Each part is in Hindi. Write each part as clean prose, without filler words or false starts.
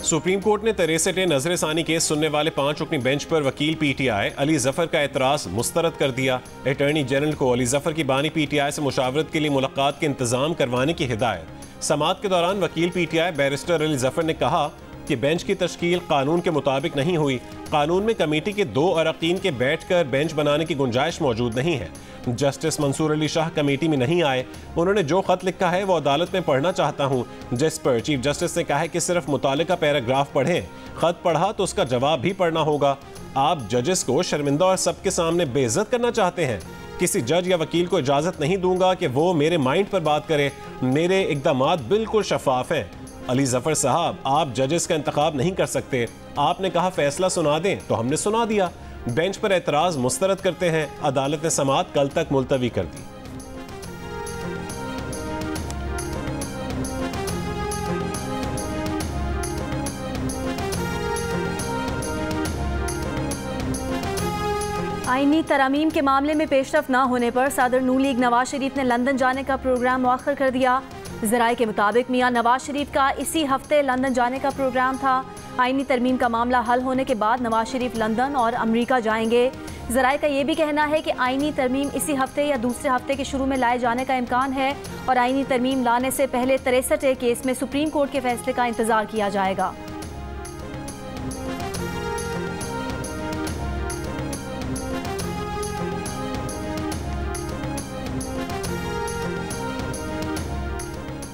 सुप्रीम कोर्ट ने तरेसटे नजरसानी केस सुनने वाले 5 रुकनी बेंच पर वकील पीटीआई अली जफर का एतराज मुस्तरद कर दिया। अटॉर्नी जनरल को अली जफर की बानी पीटीआई से मुशावरत के लिए मुलाकात के इंतजाम करवाने की हिदायत। समाअत के दौरान वकील पीटीआई बैरिस्टर अली जफर ने कहा कि बेंच की तश्कील कानून के मुताबिक नहीं हुई। कानून में कमेटी के 2 अरकान के बैठकर बेंच बनाने की गुंजाइश मौजूद नहीं है। जस्टिस मंसूर अली शाह कमेटी में नहीं आए। उन्होंने जो खत लिखा है वो अदालत में पढ़ना चाहता हूँ, जिस पर चीफ जस्टिस ने कहा है कि सिर्फ मुतालिका पैराग्राफ पढ़ें। खत पढ़ा तो उसका जवाब भी पढ़ना होगा। आप जजेस को शर्मिंदा और सबके सामने बेइज्जत करना चाहते हैं। किसी जज या वकील को इजाजत नहीं दूंगा कि वो मेरे माइंड पर बात करे। मेरे इक़दामात बिल्कुल शफाफ हैं। अली जफर साहब, आप जजेस का इंतखाब नहीं कर सकते। आपने कहा फैसला सुना दें तो हमने सुना दिया। बेंच पर एतराज मुस्तरद करते हैं। अदालत ने समाअत कल तक मुलतवी कर दी। आईनी तरामीम के मामले में पेशरफ न होने पर सदर नून लीग नवाज शरीफ ने लंदन जाने का प्रोग्राम मुअख्खर कर दिया। ज़राए के मुताबिक मियां नवाज शरीफ का इसी हफ्ते लंदन जाने का प्रोग्राम था। आईनी तरमीम का मामला हल होने के बाद नवाज शरीफ लंदन और अमरीका जाएंगे। ज़राए का ये भी कहना है कि आईनी तरमीम इसी हफ्ते या दूसरे हफ्ते के शुरू में लाए जाने का इम्कान है और आईनी तरमीम लाने से पहले 63 केस में सुप्रीम कोर्ट के फैसले का इंतजार किया जाएगा।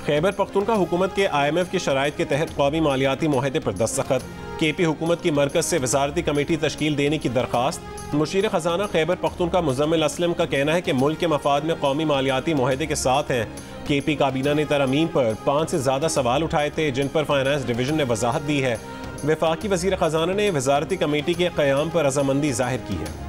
खैबर पख्तूनख्वा हुकूमत के IMF की शराइत के तहत कौमी मालियाती मुआहदे पर दस्तखत। KP हुकूमत की मरकज से वजारती कमेटी तश्कील देने की दरख्वास्त। मुशीर खजाना खैबर पख्तूनख्वा मुज़म्मिल असलम का कहना है कि मुल्क के मफाद में कौमी मालियाती मुआहदे के साथ हैं। KP काबीना ने तरमीम पर 5 से ज़्यादा सवाल उठाए थे, जिन पर फाइनेंस डिवीजन ने वजाहत दी है। वफाकी वज़ीर खजाना ने वजारती कमेटी के क़याम पर रज़ामंदी ज़ाहिर की है।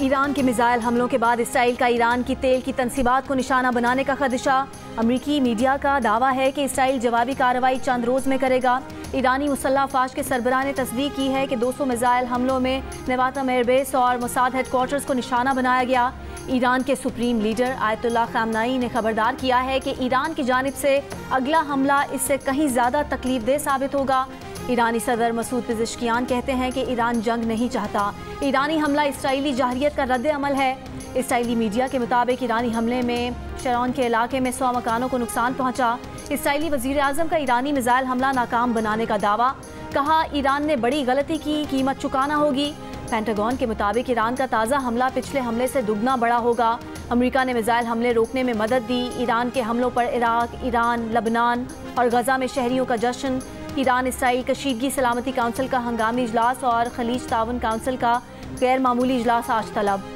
ईरान के मिसाइल हमलों के बाद इसराइल का ईरान की तेल की तनसीबात को निशाना बनाने का खदशा। अमरीकी मीडिया का दावा है कि इसराइल जवाबी कार्रवाई चंद रोज़ में करेगा। ईरानी मुसल्लह अफवाज के सरबराह ने तस्दीक की है कि 200 मिसाइल हमलों में नवातम एयरबेस और मोसाद हेडक्वार्टर्स को निशाना बनाया गया। ईरान के सुप्रीम लीडर आयतुल्लाह खामनाई ने खबरदार किया है कि ईरान की जानिब से अगला हमला इससे कहीं ज़्यादा तकलीफदेह साबित होगा। ईरानी सदर मसूद पेज़ेश्कियान कहते हैं कि ईरान जंग नहीं चाहता। ईरानी हमला इसराइली जाहिरियत का रद्द अमल है। इसराइली मीडिया के मुताबिक ईरानी हमले में शरौन के इलाके में 100 मकानों को नुकसान पहुंचा। इसराइली वज़ीर आज़म का ईरानी मिसाइल हमला नाकाम बनाने का दावा। कहा ईरान ने बड़ी गलती की, कीमत चुकाना होगी। पेंटागन के मुताबिक ईरान का ताज़ा हमला पिछले हमले से दुगना बड़ा होगा। अमेरिका ने मिसाइल हमले रोकने में मदद दी। ईरान के हमलों पर इराक, ईरान, लबनान और गजा में शहरियों का जश्न। ईरान इसराइल कशीदगी सलामती काउंसिल का हंगामी इजलास और खलीज ताउन काउंसिल का गैर मामूली इजलास आज तलब।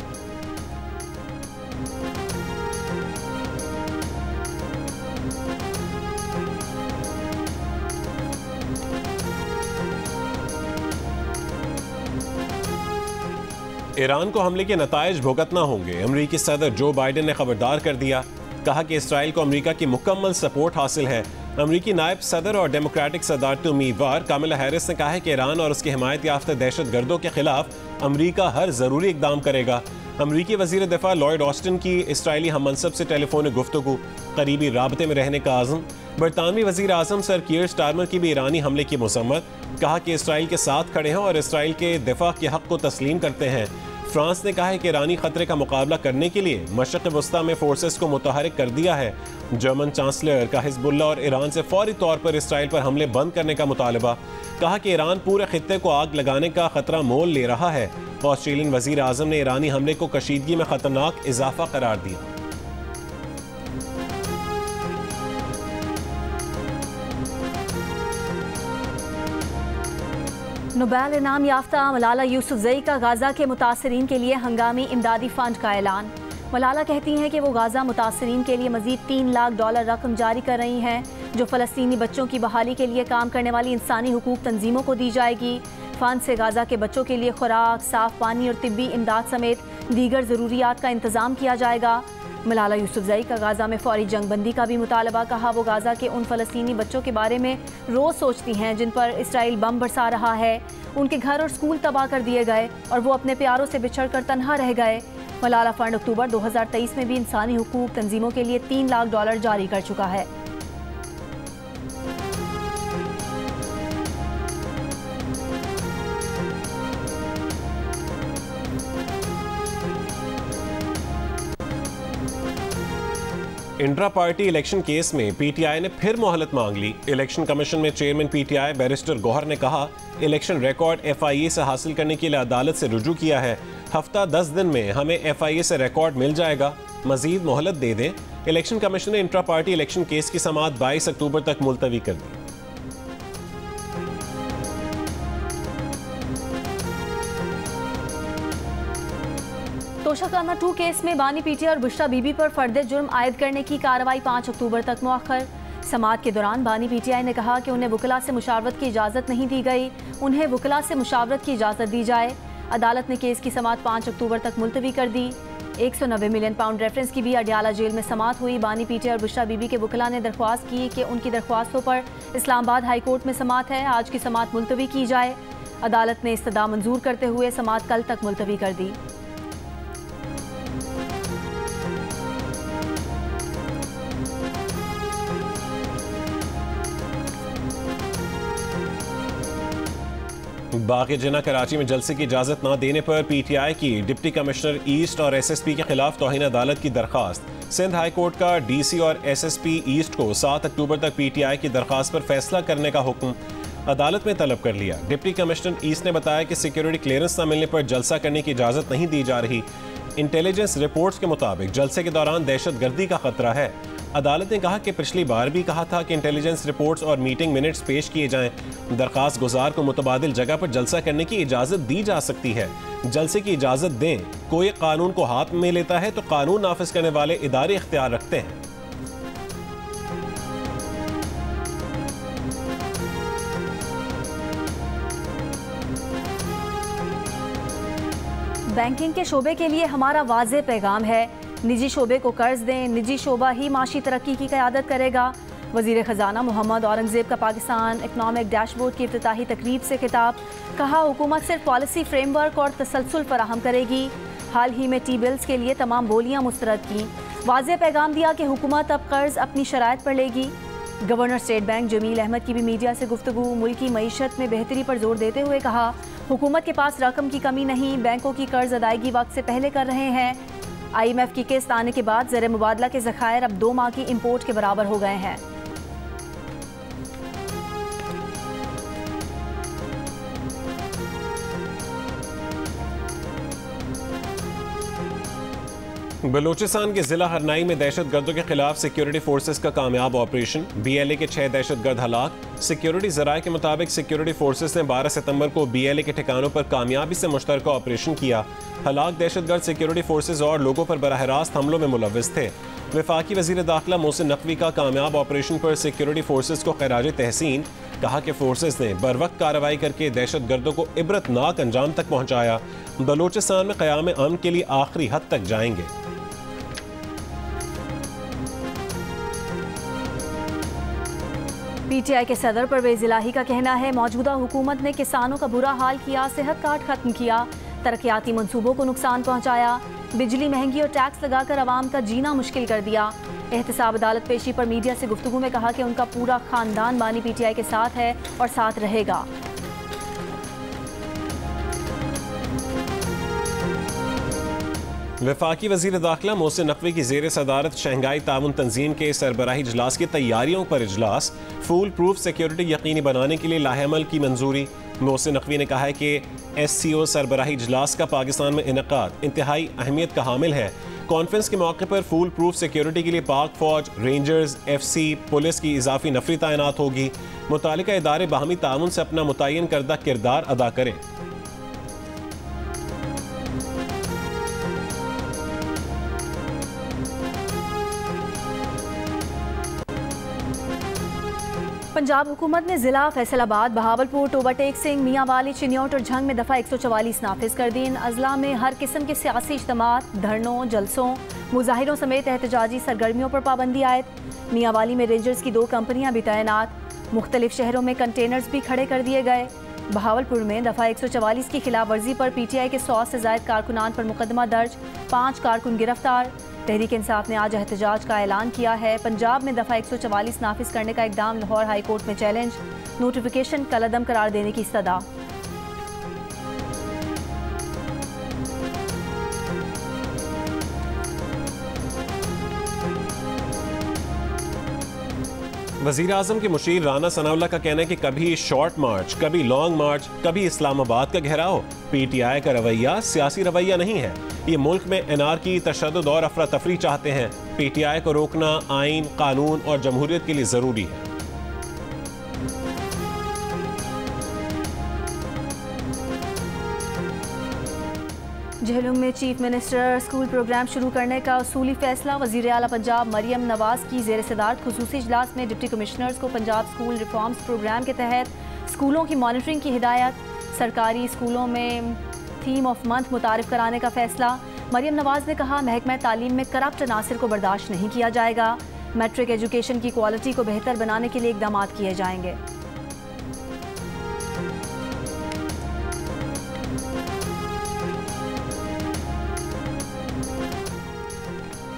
ईरान को हमले के नताइज भुगतना होंगे। अमरीकी सदर जो बाइडेन ने खबरदार कर दिया। कहा कि इसराइल को अमरीका की मुकम्मल सपोर्ट हासिल है। अमरीकी नायब सदर और डेमोक्रेटिक सदारती उम्मीदवार कामिला हैरिस ने कहा है कि ईरान और उसकी हिमायत याफ्ता दहशतगर्दों के खिलाफ अमरीका हर ज़रूरी इकदाम करेगा। अमरीकी वज़ीर दिफा लॉयड ऑस्टिन की इसराइली हममनसब से टेलीफोनिक गुफ्तगू, करीबी राबते में रहने का आज़म। बरतानवी वज़ीर आज़म सर कीयर स्टारमर की भी ईरानी हमले की मज़म्मत। कहा कि इसराइल के साथ खड़े हैं और इसराइल के दिफा के हक़ को तस्लीम करते हैं। फ्रांस ने कहा है कि ईरानी खतरे का मुकाबला करने के लिए मशरक़ वस्ता में फोर्सेस को मुतहरिक कर दिया है। जर्मन चांसलर का हिज़्बुल्लाह और ईरान से फौरी तौर पर इसराइल पर हमले बंद करने का मुतालबा। कहा कि ईरान पूरे खित्ते को आग लगाने का खतरा मोल ले रहा है। ऑस्ट्रेलियन वज़ीर आज़म ने ईरानी हमले को कशीदगी में खतरनाक इजाफा करार दिया। नोबेल इनाम याफ्ता मलाला यूसुफजई का गाज़ा के मुतासरीन के लिए हंगामी इमदादी फ़ंड का ऐलान। मलाला कहती हैं कि वो गाज़ा मुतासरीन के लिए मज़ीद $3 लाख रकम जारी कर रही हैं, जो फ़लस्तीनी बच्चों की बहाली के लिए काम करने वाली इंसानी हुकूक तंजीमों को दी जाएगी। फ़ंड से गाज़ा के बच्चों के लिए खुराक, साफ़ पानी और तिब्बी इमदाद समेत दीगर ज़रूरियात का इंतज़ाम किया जाएगा। मलाला यूसुफजई का गाज़ा में फौरी जंगबंदी का भी मुतालबा। कहा वो गाज़ा के उन फ़लस्तीनी बच्चों के बारे में रोज़ सोचती हैं जिन पर इसराइल बम बरसा रहा है। उनके घर और स्कूल तबाह कर दिए गए और वो अपने प्यारों से बिछड़ कर तनहा रह गए। मलाला फ़ंड अक्टूबर 2023 में भी इंसानी हुकूक तंजीमों के लिए $3 लाख जारी कर चुका है। इंट्रा पार्टी इलेक्शन केस में पीटीआई ने फिर मोहलत मांग ली। इलेक्शन कमीशन में चेयरमैन पीटीआई बैरिस्टर गौहर ने कहा, इलेक्शन रिकॉर्ड एफआईए से हासिल करने के लिए अदालत से रुजू किया है। हफ्ता 10 दिन में हमें एफआईए से रिकॉर्ड मिल जाएगा, मजीद मोहलत दे दें। इलेक्शन कमीशन ने इंट्रा पार्टी इलेक्शन केस की समाअत 22 अक्टूबर तक मुलतवी कर दी। तोशाखाना 2 केस में बानी पीटीआई और बुशरा बीबी पर फर्द जुर्म आयद करने की कार्रवाई 5 अक्टूबर तक मुअख्खर। समाअत के दौरान बानी पीटीआई ने कहा कि उन्हें वकला से मुशावरत की इजाज़त नहीं दी गई, उन्हें वकला से मुशावरत की इजाज़त दी जाए। अदालत ने केस की समाअत 5 अक्टूबर तक मुलतवी कर दी। 190 मिलियन पाउंड रेफरेंस की भी अडियाला जेल में समाअत हुई। बानी पीटीआई और बुशरा बीबी के वकला ने दरख्वास्त की कि उनकी दरख्वास्तों पर इस्लामाबाद हाई कोर्ट में समाअत है, आज की समाअत मुलतवी की जाए। अदालत ने इस्तदा मंजूर करते हुए समाअत कल तक मुलतवी कर दी। बाक़ी जिन्ना कराची में जलसे की इजाज़त न देने पर पीटीआई की डिप्टी कमिश्नर ईस्ट और एसएसपी के खिलाफ तौहीन अदालत की दरखास्त। सिंध हाई कोर्ट का डीसी और एसएसपी ईस्ट को 7 अक्टूबर तक पीटीआई की दरखास्त पर फैसला करने का हुक्म अदालत में तलब कर लिया। डिप्टी कमिश्नर ईस्ट ने बताया कि सिक्योरिटी क्लियरेंस न मिलने पर जलसा करने की इजाज़त नहीं दी जा रही। इंटेलिजेंस रिपोर्ट्स के मुताबिक जलसे के दौरान दहशतगर्दी का खतरा है। अदालत ने कहा कि पिछली बार भी कहा था कि इंटेलिजेंस रिपोर्ट्स और मीटिंग मिनट्स पेश किए जाएं। दरखास्त गुजार को मुतबादिल जगह पर जलसा करने की इजाज़त दी जा सकती है। जलसे की इजाज़त दें। कोई कानून को हाथ में लेता है तो कानून नाफिज करने वाले इदारे इख्तियार रखते हैं। बैंकिंग के शोबे के लिए हमारा वाज़ेह पैगाम है, निजी शोबे को कर्ज दें, निजी शोबा ही माशी तरक्की की क़यादत करेगा। वज़ीर ख़जाना मोहम्मद औरंगज़ेब का पाकिस्तान इकनॉमिक डैशबोर्ड की इफ्तिताही तकरीब से खिताब। कहा, हुकूमत सिर्फ पॉलिसी फ्रेमवर्क और तसलसल फराहम करेगी। हाल ही में टी बिल्स के लिए तमाम बोलियाँ मुस्तरद की। वाज़ेह पैगाम दिया कि हुकूमत अब कर्ज अपनी शराइत पर लेगी। Governor state bank Jameel Ahmed की भी मीडिया से गुफ्तगू। मुल्क की मईशत में बेहतरी पर जोर देते हुए कहा, हुकूमत के पास रकम की कमी नहीं, बैंकों की कर्ज अदायगी वक्त से पहले कर रहे हैं। IMF की किस्त आने के बाद ज़र मुबादला के ज़खायर अब 2 माह की इम्पोर्ट के बराबर हो गए हैं। बलूचिस्तान के जिला हरनाई में दहशतगर्दों के खिलाफ सिक्योरिटी फोर्सेस का कामयाब ऑपरेशन। BLA के 6 दहशतगर्द हलाक। सिक्योरिटी जराये के मुताबिक सिक्योरिटी फोर्सेस ने 12 सितंबर को BLA के ठिकानों पर कामयाबी से मुश्तरका ऑपरेशन किया। हलाक दहशतगर्द सिक्योरिटी फोर्सेस और लोगों पर बराह रास्त हमलों में मुलव्विस थे। वफाकी वजीर दाखिला मोहसिन नकवी का कामयाब ऑपरेशन पर सिक्योरिटी फोर्सेस को खैराज तहसीन। कहा कि फोर्सेस ने बरवक्त कार्रवाई करके दहशतगर्दों को इबरतनाक अंजाम तक पहुँचाया। बलूचिस्तान में क़याम अमन के लिए आखिरी हद तक जाएंगे। PTI के सदर परवेज इलाही का कहना है, मौजूदा हुकूमत ने किसानों का बुरा हाल किया, सेहत कार्ड खत्म किया, तरक्याती मंसूबों को नुकसान पहुंचाया, बिजली महंगी और टैक्स लगाकर आवाम का जीना मुश्किल कर दिया। एहतसाब अदालत पेशी पर मीडिया से गुफ्तगू में कहा कि उनका पूरा खानदान बानी PTI के साथ है और साथ रहेगा। वफाकी वजीर दाखिला मोहसिन नकवी की जेर सदारत शंघाई ताउन तंजीम के सरबराही इजलास की तैयारियों पर इजलास। फूल प्रूफ सिक्योरिटी यकीनी बनाने के लिए लाहेअमल की मंजूरी। मोहसिन नकवी ने कहा है कि SCO सरबराही इजलास का पाकिस्तान में इनकाद इंतहाई अहमियत का हामिल है। कॉन्फ्रेंस के मौके पर फूल प्रूफ सिक्योरिटी के लिए पाक फौज, रेंजर्स, FC, पुलिस की इजाफी नफरी तैनात होगी। मुतालिका इदारे बाहमी ताउन से अपना मुतय्यन करदा किरदार अदा करें। पंजाब हुकूमत ने जिला फैसलाबाद, बहावलपुर, टोबाटेक सिंह, मियांवाली, चिन्योट और झंग में दफ़ा 144 नाफिज कर दी। इन अजला में हर किस्म के सियासी इज्तिमात, धरनों, जलसों, मुजाहिरों समेत एहतजाजी सरगर्मियों पर पाबंदी आयद। मियांवाली में रेंजर्स की 2 कंपनियां भी तैनात। मुख्तलिफ शहरों में कंटेनर्स भी खड़े कर दिए गए। बहावलपुर में दफ़ा 144 की खिलाफ वर्जी पर PTI के 100 से ज़ायद कारकुनान पर मुकदमा दर्ज, 5 कारकुन गिरफ्तार। तहरीक इंसाफ ने आज एहतजाज का ऐलान किया है। पंजाब में दफ़ा 144 नाफिज करने का इकदाम लाहौर हाई कोर्ट में चैलेंज, नोटिफिकेशन कलअदम करार देने की सदा। वज़ीर आज़म के मुशीर राना सनाउल्लाह का कहना है कि कभी शॉर्ट मार्च, कभी लॉन्ग मार्च, कभी इस्लामाबाद का घेराव। PTI का रवैया सियासी रवैया नहीं है। ये मुल्क में एनार्की, तशद्दुद और अफरा तफरी चाहते हैं। PTI को रोकना आइन, कानून और जमहूरियत के लिए ज़रूरी है। झेलुम में चीफ मिनिस्टर स्कूल प्रोग्राम शुरू करने का उसूली फैसला। वज़ीर आला पंजाब मरियम नवाज की ज़ेर सदारत खुसूसी इजलास में डिप्टी कमिश्नर्स को पंजाब स्कूल रिफॉर्म्स प्रोग्राम के तहत स्कूलों की मॉनिटरिंग की हिदायत। सरकारी स्कूलों में थीम ऑफ मंथ मुतारिफ कराने का फैसला। मरियम नवाज ने कहा, महकमा तालीम में करप्ट अनासर को बर्दाश्त नहीं किया जाएगा। मैट्रिक एजुकेशन की क्वालिटी को बेहतर बनाने के लिए इकदाम किए जाएंगे।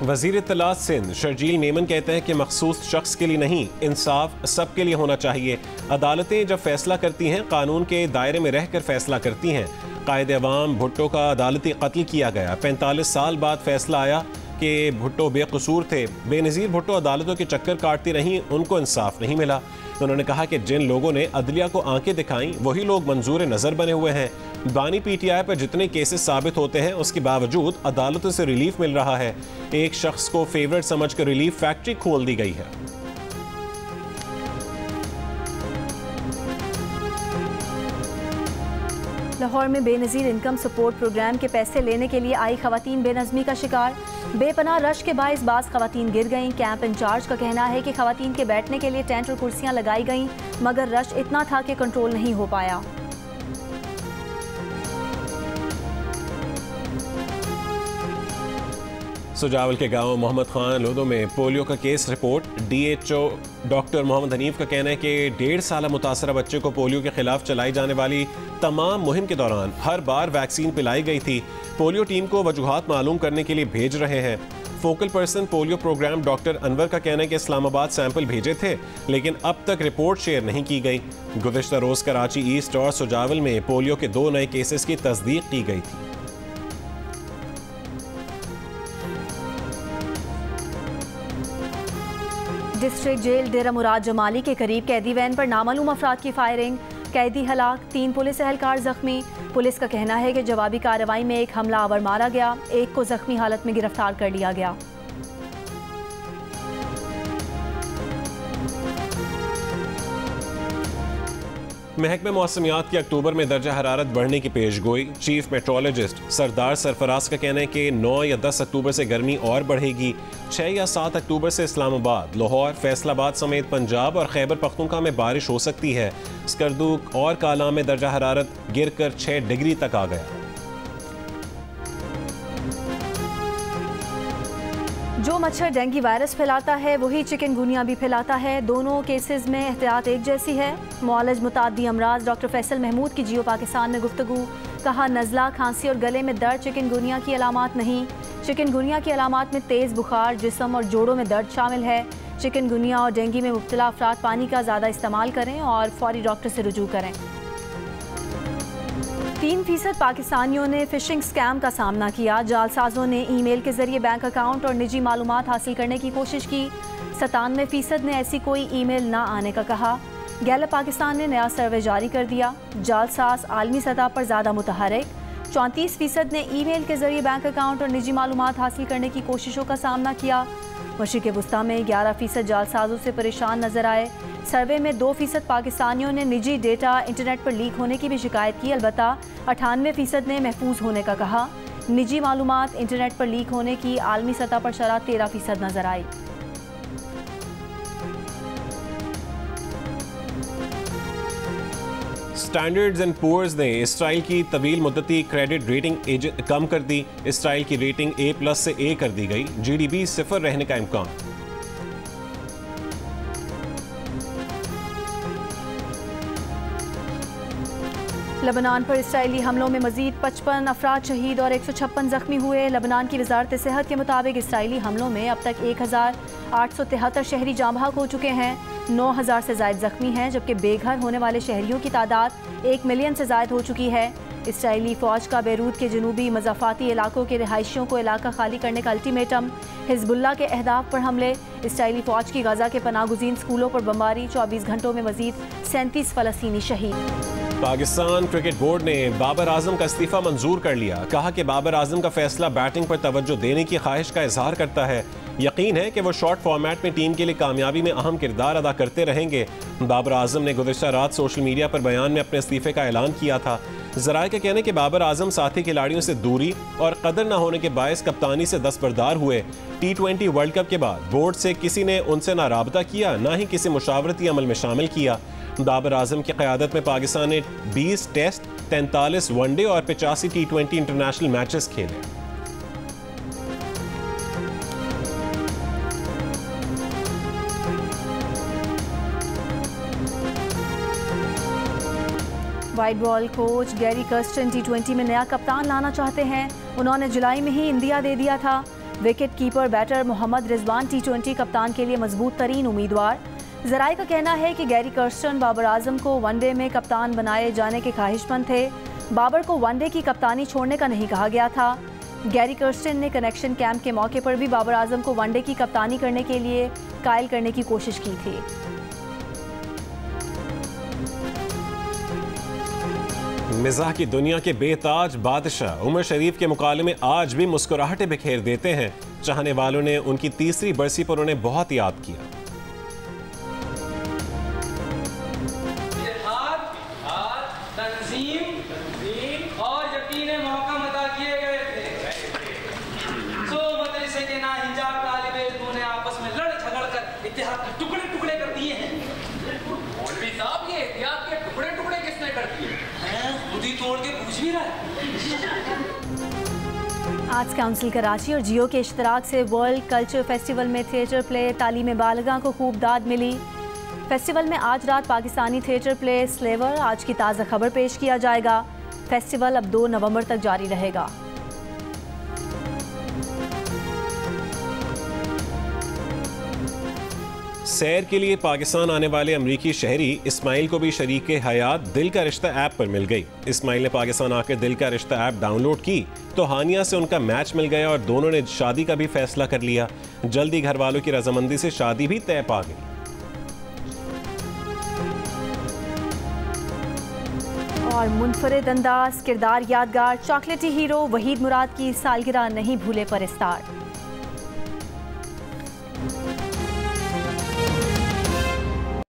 वज़ीर इत्तलात सिंध शर्जील मेमन कहते हैं कि मखसूस शख्स के लिए नहीं, इंसाफ सबके लिए होना चाहिए। अदालतें जब फैसला करती हैं कानून के दायरे में रहकर फैसला करती हैं। कायदे अवाम भुट्टो का अदालती कत्ल किया गया। 45 साल बाद फैसला आया कि भुट्टो बेकसूर थे। बेनज़ीर भुट्टो अदालतों के चक्कर काटती रहीं, उनको इंसाफ नहीं मिला। उन्होंने कहा कि जिन लोगों ने अदलिया को आंखें दिखाई वही लोग मंजूर नज़र बने हुए हैं। बानी PTI पर जितने केसेस साबित होते हैं उसके बावजूद अदालतों से रिलीफ मिल रहा है। एक शख्स को फेवरेट समझकर रिलीफ फैक्ट्री खोल दी गई है। लाहौर में बेनज़ीर इनकम सपोर्ट प्रोग्राम के पैसे लेने के लिए आई खवातीन बेनज़मी का शिकार। बेपनाह रश के बाइस बाज़ खवातीन गिर गईं। कैंप इंचार्ज का कहना है कि खवातीन के बैठने के लिए टेंट और कुर्सियां लगाई गईं, मगर रश इतना था कि कंट्रोल नहीं हो पाया। सुजावल के गांव मोहम्मद खान लोधो में पोलियो का case report. DHO doctor Mohammad Hanif का कहना है कि 1.5 साल मुतासरा बच्चे को पोलियो के खिलाफ चलाई जाने वाली तमाम मुहिम के दौरान हर बार वैक्सीन पिलाई गई थी। पोलियो टीम को वजूहात मालूम करने के लिए भेज रहे हैं। Focal person polio program doctor Anwar का कहना है कि इस्लामाबाद सैंपल भेजे थे लेकिन अब तक रिपोर्ट शेयर नहीं की गई। गुज़िश्ता रोज़ कराची ईस्ट और सुजावल में पोलियो के 2 नए केसेस की तस्दीक की गई थी। डिस्ट्रिक्ट जेल डेरा मुराद जमाली के करीब कैदी वैन पर नामालूम अफराद की फायरिंग। कैदी हलाक, 3 पुलिस एहलकार जख्मी। पुलिस का कहना है कि जवाबी कार्रवाई में एक हमलावर मारा गया, एक को जख्मी हालत में गिरफ्तार कर लिया गया। महकमे मौसमियात की अक्टूबर में दर्जा हरारत बढ़ने की पेशगोई। चीफ मेट्रोलॉजिस्ट सरदार सरफराज का कहना है कि 9 या 10 अक्टूबर से गर्मी और बढ़ेगी। 6 या 7 अक्टूबर से इस्लामाबाद, लाहौर, फैसलाबाद समेत पंजाब और खैबर पख्तूनख्वा में बारिश हो सकती है। स्कर्दूक और काला में दर्जा हरारत गिरकर 6 डिग्री तक आ गया। जो मच्छर डेंगू वायरस फैलाता है वही चिकनगुनिया भी फैलाता है। दोनों केसेस में एहतियात एक जैसी है। मुआलज मुताद्दी अमराज डॉक्टर फैसल महमूद की जियो पाकिस्तान में गुफ्तगू। कहा, नज़ला, खांसी और गले में दर्द चिकनगुनिया की अलामात नहीं। चिकनगुनिया की अलामात में तेज़ बुखार, जिस्म और जोड़ों में दर्द शामिल है। चिकनगुनिया और डेंगू में मुब्तला अफराद पानी का ज़्यादा इस्तेमाल करें और फौरी डॉक्टर से रुजू करें। 3% पाकिस्तानियों ने फिशिंग स्कैम का सामना किया। जालसाजों ने ईमेल के जरिए बैंक अकाउंट और निजी मालूमात हासिल करने की कोशिश की। 97% ने ऐसी कोई ईमेल ना आने का कहा। गैलप पाकिस्तान ने नया सर्वे जारी कर दिया। जालसाज आलमी सतह पर ज़्यादा मुतहरिक। 34% ने ईमेल के जरिए बैंक अकाउंट और निजी मालूमात हासिल करने की कोशिशों का सामना किया। मशरिक़ वुस्ता में 11% जालसाजों से परेशान नजर आए। सर्वे में 2% पाकिस्तानियों ने निजी डेटा इंटरनेट पर लीक होने की भी शिकायत की। अलबत्ता 98% ने महफूज होने का कहा। निजी मालूमात इंटरनेट पर लीक होने की आलमी सतह पर शरह 13% नजर आई। स्टैंडर्ड्स एंड पुअर्स ने इसराइल की तवील मुद्दती क्रेडिट रेटिंग कम कर दी। इसराइल की रेटिंग A+ से A कर दी गई। GDP 0 रहने का इम्कान। लबनान पर इसराइली हमलों में मजीद 55 अफराद शहीद और 156 जख्मी हुए। लबनान की वजारत सेहत के मुताबिक इसराइली हमलों में अब तक 1873 शहरी जाँ बहक हो चुके हैं। 9000 से ज़ायद जख्मी हैं, जबकि बेघर होने वाले शहरियों की तादाद 1 मिलियन से ज़ायद हो चुकी है। इसराइली फ़ौज का बैरूत के जनूबी मज़ाफ़ाती इलाकों के रिहायशियों को इलाका खाली करने का अल्टीमेटम। हिज़्बुल्लाह के अहदाफ पर हमले। इसराइली फ़ौज की गज़ा के पनाहगुज़ीन स्कूलों पर बमबारी। 24 घंटों में मज़ीद 37 फ़लस्तीनी शहीद। पाकिस्तान क्रिकेट बोर्ड ने बाबर आजम का इस्तीफा मंजूर कर लिया। कहा कि बाबर आजम का फैसला बैटिंग पर तवज्जो देने की ख्वाहिश का इजहार करता है। यकीन है कि वो शॉर्ट फॉर्मेट में टीम के लिए कामयाबी में अहम किरदार अदा करते रहेंगे। बाबर आजम ने गुज़िश्ता रात सोशल मीडिया पर बयान में अपने इस्तीफे का ऐलान किया था। ज़राए का कहना है कि बाबर आजम साथी खिलाड़ियों से दूरी और कदर न होने के बायस कप्तानी से दस्तबरदार हुए। T20 वर्ल्ड कप के बाद बोर्ड से किसी ने उनसे ना राबता किया, ना ही किसी मुशावरती अमल में शामिल किया। बाबर आजम की क़यादत में पाकिस्तान ने 20 टेस्ट, 43 वनडे और 85 T20 इंटरनेशनल मैचेस खेले। White ball coach Gary Kirsten T20 में नया कप्तान लाना चाहते हैं। उन्होंने जुलाई में ही इंदिया दे दिया था। Wicket keeper batter Mohammad Rizwan T20 कप्तान के लिए मजबूत तरीन उम्मीदवार। ज़राए का कहना है कि गैरी कर्स्टन बाबर आजम को वनडे में कप्तान बनाए जाने के ख्वाहिशमंद थे। बाबर को वनडे की कप्तानी छोड़ने का नहीं कहा गया था। गैरी कर्स्टन ने कनेक्शन कैंप के मौके पर भी बाबर आजम को वनडे की कप्तानी करने के लिए कायल करने की कोशिश की थी। मिज़ाह की दुनिया के बेताज बादशाह उमर शरीफ के मुकाले में आज भी मुस्कुराहटें बिखेर देते हैं। चाहने वालों ने उनकी तीसरी बरसी पर उन्हें बहुत याद किया। और यकीन मौका अदा किए गए थे। सो मदरसे के नाहिजाब तालिबे इल्मों ने आपस में लड़ झगड़ कर इतिहाद के टुकड़े टुकड़े कर दिए हैं। मौलवी साहब, ये इतिहाद के टुकड़े टुकड़े किसने कर दिए? खुद ही तोड़ के पूछ भी रहा है। आर्ट्स काउंसिल कराची और जियो के इश्तराक से वर्ल्ड कल्चर फेस्टिवल में थिएटर प्ले तालीम बालिगा को खूब दाद मिली। फेस्टिवल में आज रात पाकिस्तानी थिएटर प्ले स्लेवर आज की ताज़ा खबर पेश किया जाएगा। फेस्टिवल अब 2 नवंबर तक जारी रहेगा। सैर के लिए पाकिस्तान आने वाले अमरीकी शहरी इस्माइल को भी शरीक हयात दिल का रिश्ता ऐप पर मिल गई। इस्माइल ने पाकिस्तान आकर दिल का रिश्ता ऐप डाउनलोड की तो हानिया से उनका मैच मिल गया और दोनों ने शादी का भी फैसला कर लिया। जल्दी घर वालों की रजामंदी से शादी भी तय पा गई। और मुनफरिद अंदाज, किरदार यादगार, चॉकलेटी हीरो वहीद मुराद की सालगिरह नहीं भूले परस्तार।